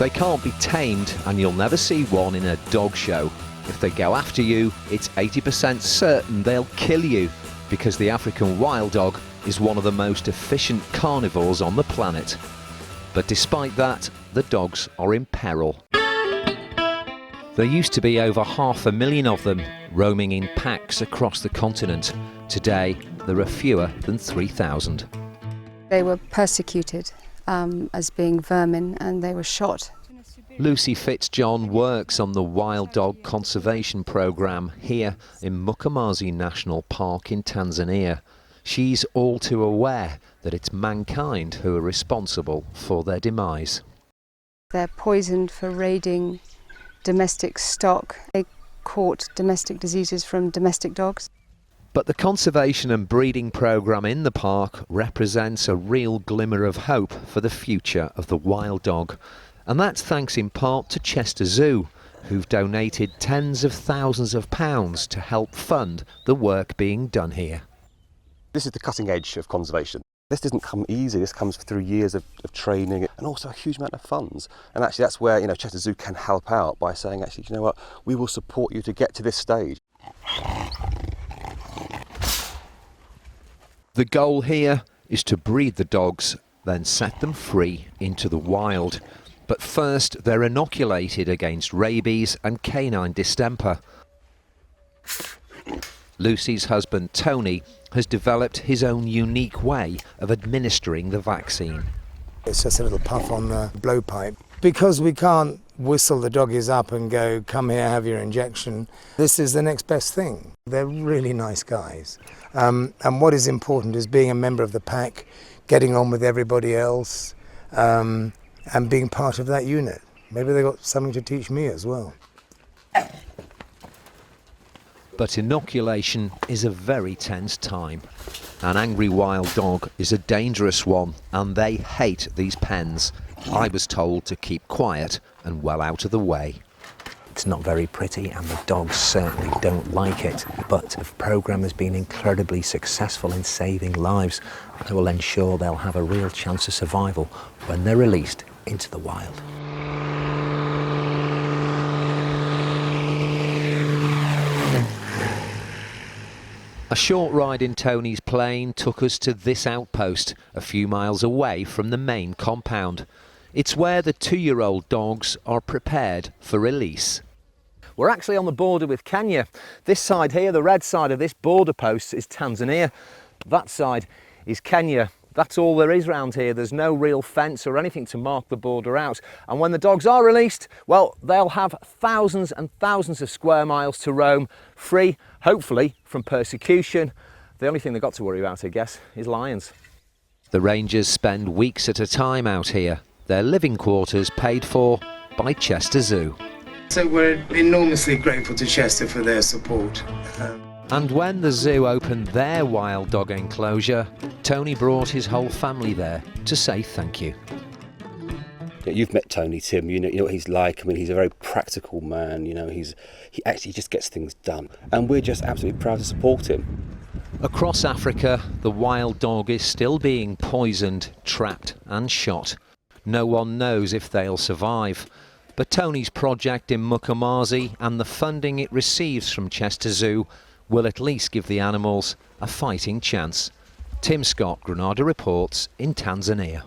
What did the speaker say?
They can't be tamed, and you'll never see one in a dog show. If they go after you, it's 80% certain they'll kill you, because the African wild dog is one of the most efficient carnivores on the planet. But despite that, the dogs are in peril. There used to be over 500,000 of them, roaming in packs across the continent. Today, there are fewer than 3,000. They were persecuted as being vermin, and they were shot. Lucy Fitzjohn works on the Wild Dog Conservation Programme here in Mkomazi National Park in Tanzania. She's all too aware that it's mankind who are responsible for their demise. They're poisoned for raiding domestic stock. They caught domestic diseases from domestic dogs. But the conservation and breeding programme in the park represents a real glimmer of hope for the future of the wild dog. And that's thanks in part to Chester Zoo, who've donated tens of thousands of pounds to help fund the work being done here. This is the cutting edge of conservation. This doesn't come easy, this comes through years of training and also a huge amount of funds. And actually that's where, Chester Zoo can help out by saying, actually, you know what, we will support you to get to this stage. The goal here is to breed the dogs, then set them free into the wild. But first, they're inoculated against rabies and canine distemper. Lucy's husband, Tony, has developed his own unique way of administering the vaccine. It's just a little puff on the blowpipe. Because we can't whistle the doggies up and go, come here, have your injection, this is the next best thing. They're really nice guys. And what is important is being a member of the pack, getting on with everybody else, and being part of that unit. Maybe they've got something to teach me as well. But inoculation is a very tense time. An angry wild dog is a dangerous one, and they hate these pens. I was told to keep quiet and well out of the way. It's not very pretty, and the dogs certainly don't like it, but the programme has been incredibly successful in saving lives. It will ensure they'll have a real chance of survival when they're released into the wild. A short ride in Tony's plane took us to this outpost, a few miles away from the main compound. It's where the 2-year-old dogs are prepared for release. We're actually on the border with Kenya. This side here, the red side of this border post, is Tanzania. That side is Kenya. That's all there is round here. There's no real fence or anything to mark the border out. And when the dogs are released, well, they'll have thousands and thousands of square miles to roam, free, hopefully, from persecution. The only thing they've got to worry about, I guess, is lions. The rangers spend weeks at a time out here, their living quarters paid for by Chester Zoo. So we're enormously grateful to Chester for their support. And when the zoo opened their wild dog enclosure, Tony brought his whole family there to say thank you. You've met Tony, Tim, you know what he's like. I mean, he's a very practical man, he actually just gets things done. And we're just absolutely proud to support him. Across Africa, the wild dog is still being poisoned, trapped and shot. No one knows if they'll survive. But Tony's project in Mkomazi and the funding it receives from Chester Zoo will at least give the animals a fighting chance. Tim Scott, Granada Reports in Tanzania.